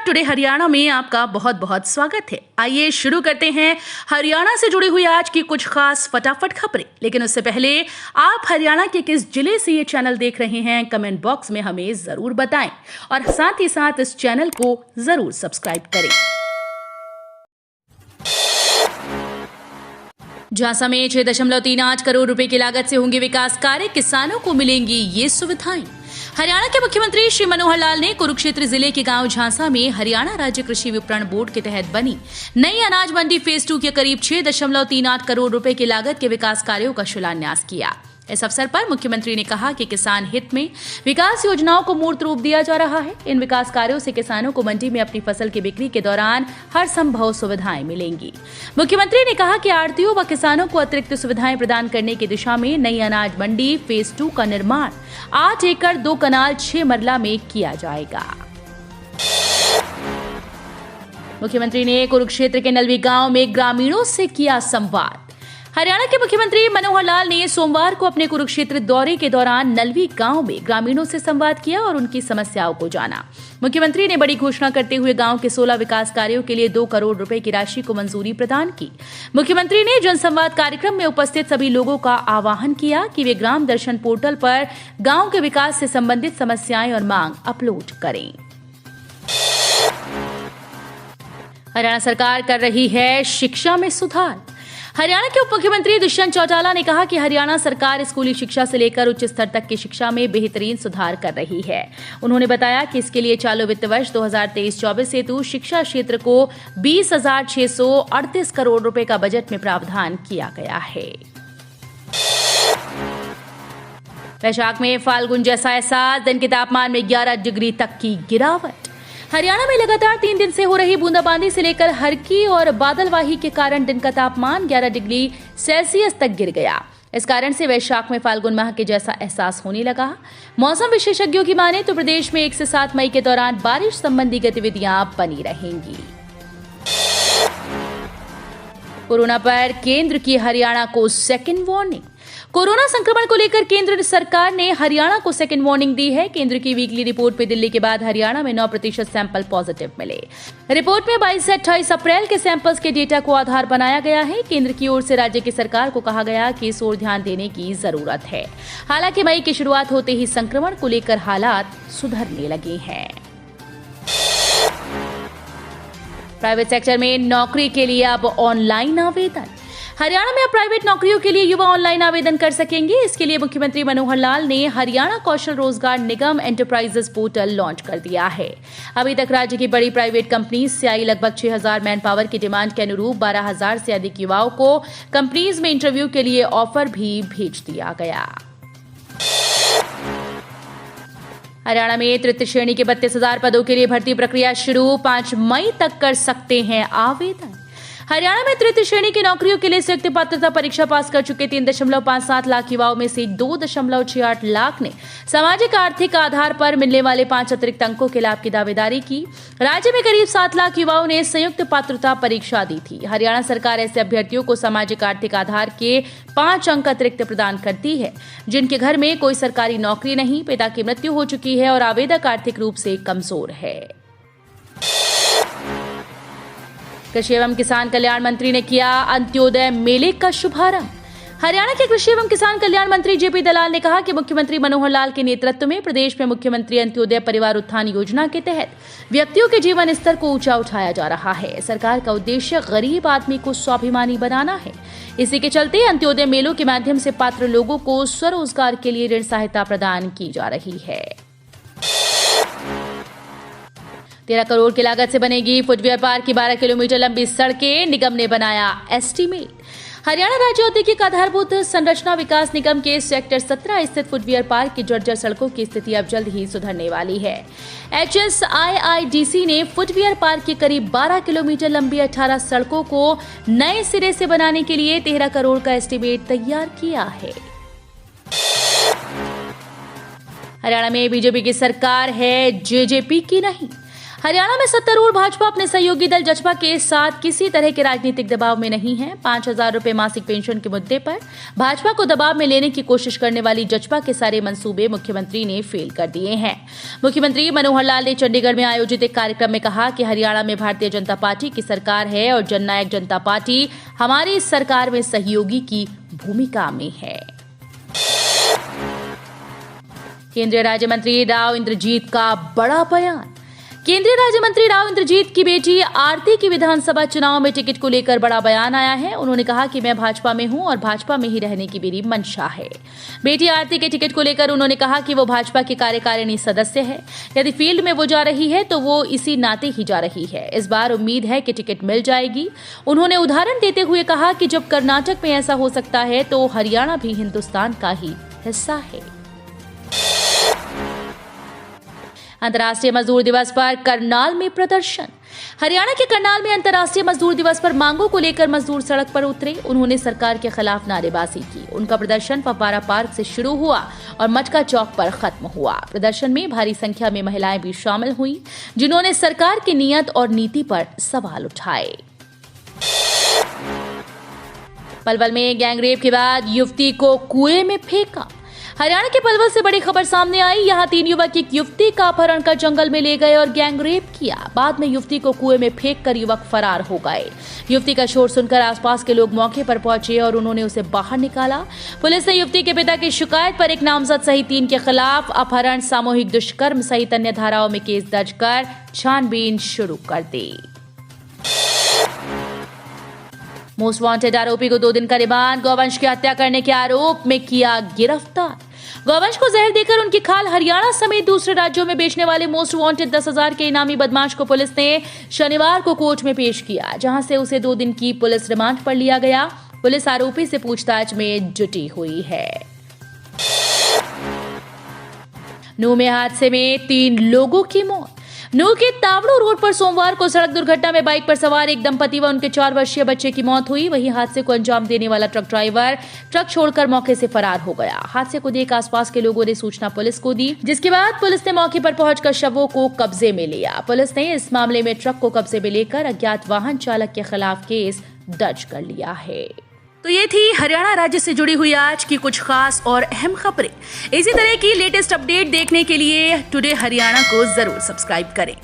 Today Haryana में आपका बहुत बहुत स्वागत है। आइए शुरू करते हैं हरियाणा से जुड़ी हुई आज की कुछ खास फटाफट खबरें। लेकिन उससे पहले आप हरियाणा के किस जिले से ये चैनल देख रहे हैं कमेंट बॉक्स में हमें जरूर बताएं और साथ ही साथ इस चैनल को जरूर सब्सक्राइब करें। झांसा में 6.38 करोड़ रुपए की लागत से होंगे विकास कार्य, किसानों को मिलेंगी ये सुविधाएं। हरियाणा के मुख्यमंत्री श्री मनोहर लाल ने कुरुक्षेत्र जिले के गांव झांसा में हरियाणा राज्य कृषि विपणन बोर्ड के तहत बनी नई अनाज मंडी फेज 2 के करीब 6.38 करोड़ रुपए की लागत के विकास कार्यों का शिलान्यास किया। इस अवसर पर मुख्यमंत्री ने कहा कि किसान हित में विकास योजनाओं को मूर्त रूप दिया जा रहा है। इन विकास कार्यों से किसानों को मंडी में अपनी फसल की बिक्री के दौरान हर संभव सुविधाएं मिलेंगी। मुख्यमंत्री ने कहा कि आढ़तियों व किसानों को अतिरिक्त सुविधाएं प्रदान करने की दिशा में नई अनाज मंडी फेज 2 का निर्माण 8 एकड़ 2 कनाल 6 मरला में किया जाएगा। मुख्यमंत्री ने कुरुक्षेत्र के नलवी गांव में ग्रामीणों से किया संवाद। हरियाणा के मुख्यमंत्री मनोहर लाल ने सोमवार को अपने कुरुक्षेत्र दौरे के दौरान नलवी गांव में ग्रामीणों से संवाद किया और उनकी समस्याओं को जाना। मुख्यमंत्री ने बड़ी घोषणा करते हुए गांव के 16 विकास कार्यों के लिए 2 करोड़ रुपए की राशि को मंजूरी प्रदान की। मुख्यमंत्री ने जनसंवाद कार्यक्रम में उपस्थित सभी लोगों का आह्वान किया कि वे ग्राम दर्शन पोर्टल पर गांव के विकास से संबंधित समस्याएं और मांग अपलोड करें। हरियाणा सरकार कर रही है शिक्षा में सुधार। हरियाणा के उप मुख्यमंत्री दुष्यंत चौटाला ने कहा कि हरियाणा सरकार स्कूली शिक्षा से लेकर उच्च स्तर तक की शिक्षा में बेहतरीन सुधार कर रही है। उन्होंने बताया कि इसके लिए चालू वित्त वर्ष 2023-24 हेतु शिक्षा क्षेत्र को 20,638 करोड़ रुपए का बजट में प्रावधान किया गया है। वैशाख में फाल्गुन जैसा एहसास, दिन के तापमान में 11 डिग्री तक की गिरावट। हरियाणा में लगातार 3 दिन से हो रही बूंदाबांदी से लेकर हल्की और बादलवाही के कारण दिन का तापमान 11 डिग्री सेल्सियस तक गिर गया। इस कारण से वैशाख में फाल्गुन माह के जैसा एहसास होने लगा। मौसम विशेषज्ञों की माने तो प्रदेश में 1 से 7 मई के दौरान बारिश संबंधी गतिविधियां बनी रहेंगी। कोरोना पर केंद्र की हरियाणा को सेकेंड वार्निंग। कोरोना संक्रमण को लेकर केंद्र सरकार ने हरियाणा को सेकेंड वार्निंग दी है। केंद्र की वीकली रिपोर्ट में दिल्ली के बाद हरियाणा में 9% सैंपल पॉजिटिव मिले। रिपोर्ट में 22 से 28 अप्रैल के सैंपल्स के डेटा को आधार बनाया गया है। केंद्र की ओर से राज्य की सरकार को कहा गया कि इस ओर ध्यान देने की जरूरत है। हालांकि मई की शुरुआत होते ही संक्रमण को लेकर हालात सुधरने लगे हैं। प्राइवेट सेक्टर में नौकरी के लिए अब ऑनलाइन आवेदन। हरियाणा में अब प्राइवेट नौकरियों के लिए युवा ऑनलाइन आवेदन कर सकेंगे। इसके लिए मुख्यमंत्री मनोहर लाल ने हरियाणा कौशल रोजगार निगम एंटरप्राइजेस पोर्टल लॉन्च कर दिया है। अभी तक राज्य की बड़ी प्राइवेट कंपनीज से आई लगभग 6,000 मैन पावर की डिमांड के अनुरूप 12,000 से अधिक युवाओं को कंपनीज में इंटरव्यू के लिए ऑफर भी भेज दिया गया। हरियाणा में तृतीय श्रेणी के 32,000 पदों के लिए भर्ती प्रक्रिया शुरू, 5 मई तक कर सकते हैं आवेदन। हरियाणा में तृतीय श्रेणी की नौकरियों के लिए संयुक्त पात्रता परीक्षा पास कर चुके 3.57 लाख युवाओं में से 2.68 लाख ने सामाजिक आर्थिक आधार पर मिलने वाले 5 अतिरिक्त अंकों के लाभ की दावेदारी की। राज्य में करीब 7 लाख युवाओं ने संयुक्त पात्रता परीक्षा दी थी। हरियाणा सरकार ऐसे अभ्यर्थियों को सामाजिक आर्थिक आधार के 5 अंक अतिरिक्त प्रदान करती है जिनके घर में कोई सरकारी नौकरी नहीं, पिता की मृत्यु हो चुकी है और आवेदक आर्थिक रूप से कमजोर है। कृषि एवं किसान कल्याण मंत्री ने किया अंत्योदय मेले का शुभारंभ। हरियाणा के कृषि एवं किसान कल्याण मंत्री जेपी दलाल ने कहा कि मुख्यमंत्री मनोहर लाल के नेतृत्व में प्रदेश में मुख्यमंत्री अंत्योदय परिवार उत्थान योजना के तहत व्यक्तियों के जीवन स्तर को ऊंचा उठाया जा रहा है। सरकार का उद्देश्य गरीब आदमी को स्वाभिमानी बनाना है। इसी के चलते अंत्योदय मेलों के माध्यम से पात्र लोगों को स्वरोजगार के लिए ऋण सहायता प्रदान की जा रही है। 13 करोड़ की लागत से बनेगी फुटवियर पार्क की 12 किलोमीटर लंबी सड़कें, निगम ने बनाया एस्टीमेट। हरियाणा राज्य औद्योगिक आधारभूत संरचना विकास निगम के सेक्टर 17 स्थित फुटवियर पार्क की जर्जर सड़कों की स्थिति अब जल्द ही सुधरने वाली है। HSIIDC ने फुटवियर पार्क की करीब 12 किलोमीटर लंबी 18 सड़कों को नए सिरे से बनाने के लिए 13 करोड़ का एस्टीमेट तैयार किया है। हरियाणा में बीजेपी की सरकार है, जेजेपी की नहीं। हरियाणा में सत्तारूढ़ भाजपा अपने सहयोगी दल जसपा के साथ किसी तरह के राजनीतिक दबाव में नहीं है। 5,000 रुपए मासिक पेंशन के मुद्दे पर भाजपा को दबाव में लेने की कोशिश करने वाली जसपा के सारे मंसूबे मुख्यमंत्री ने फेल कर दिए हैं। मुख्यमंत्री मनोहर लाल ने चंडीगढ़ में आयोजित एक कार्यक्रम में कहा कि हरियाणा में भारतीय जनता पार्टी की सरकार है और जननायक जनता पार्टी हमारी इस सरकार में सहयोगी की भूमिका में है। केंद्रीय राज्य मंत्री राव इंद्रजीत का बड़ा बयान। केंद्रीय राज्य मंत्री राव इंद्रजीत की बेटी आरती की विधानसभा चुनाव में टिकट को लेकर बड़ा बयान आया है। उन्होंने कहा कि मैं भाजपा में हूं और भाजपा में ही रहने की मेरी मंशा है। बेटी आरती के टिकट को लेकर उन्होंने कहा कि वो भाजपा की कार्यकारिणी सदस्य है। यदि फील्ड में वो जा रही है तो वो इसी नाते ही जा रही है। इस बार उम्मीद है कि टिकट मिल जाएगी। उन्होंने उदाहरण देते हुए कहा कि जब कर्नाटक में ऐसा हो सकता है तो हरियाणा भी हिंदुस्तान का ही हिस्सा है। अंतर्राष्ट्रीय मजदूर दिवस पर करनाल में प्रदर्शन। हरियाणा के करनाल में अंतर्राष्ट्रीय मजदूर दिवस पर मांगों को लेकर मजदूर सड़क पर उतरे। उन्होंने सरकार के खिलाफ नारेबाजी की। उनका प्रदर्शन फव्वारा पार्क से शुरू हुआ और मटका चौक पर खत्म हुआ। प्रदर्शन में भारी संख्या में महिलाएं भी शामिल हुई, जिन्होंने सरकार की नीयत और नीति पर सवाल उठाए। पलवल में गैंगरेप के बाद युवती को कुएं में फेंका। हरियाणा के पलवल से बड़ी खबर सामने आई। यहां 3 युवक एक युवती का अपहरण कर जंगल में ले गए और गैंगरेप किया। बाद में युवती को कुएं में फेंककर युवक फरार हो गए। युवती का शोर सुनकर आसपास के लोग मौके पर पहुंचे और उन्होंने उसे बाहर निकाला। पुलिस ने युवती के पिता की शिकायत पर एक नामजद सहित 3 के खिलाफ अपहरण, सामूहिक दुष्कर्म सहित अन्य धाराओं में केस दर्ज कर छानबीन शुरू कर दी। मोस्ट वांटेड आरोपी को 2 दिन का रिमांड। गौवंश की हत्या करने के आरोप में किया गिरफ्तार। गौवंश को जहर देकर उनकी खाल हरियाणा समेत दूसरे राज्यों में बेचने वाले मोस्ट वांटेड 10,000 के इनामी बदमाश को पुलिस ने शनिवार को कोर्ट में पेश किया, जहां से उसे 2 दिन की पुलिस रिमांड पर लिया गया। पुलिस आरोपी से पूछताछ में जुटी हुई है। नूह में हादसे में 3 लोगों की मौत। नूह के तावड़ू रोड पर सोमवार को सड़क दुर्घटना में बाइक पर सवार एक दंपति व उनके 4 वर्षीय बच्चे की मौत हुई। वहीं हादसे को अंजाम देने वाला ट्रक ड्राइवर ट्रक छोड़कर मौके से फरार हो गया। हादसे को देख आसपास के लोगों ने सूचना पुलिस को दी, जिसके बाद पुलिस ने मौके पर पहुंचकर शवों को कब्जे में लिया। पुलिस ने इस मामले में ट्रक को कब्जे में लेकर अज्ञात वाहन चालक के खिलाफ केस दर्ज कर लिया है। तो ये थी हरियाणा राज्य से जुड़ी हुई आज की कुछ खास और अहम खबरें। इसी तरह की लेटेस्ट अपडेट देखने के लिए टुडे हरियाणा को जरूर सब्सक्राइब करें।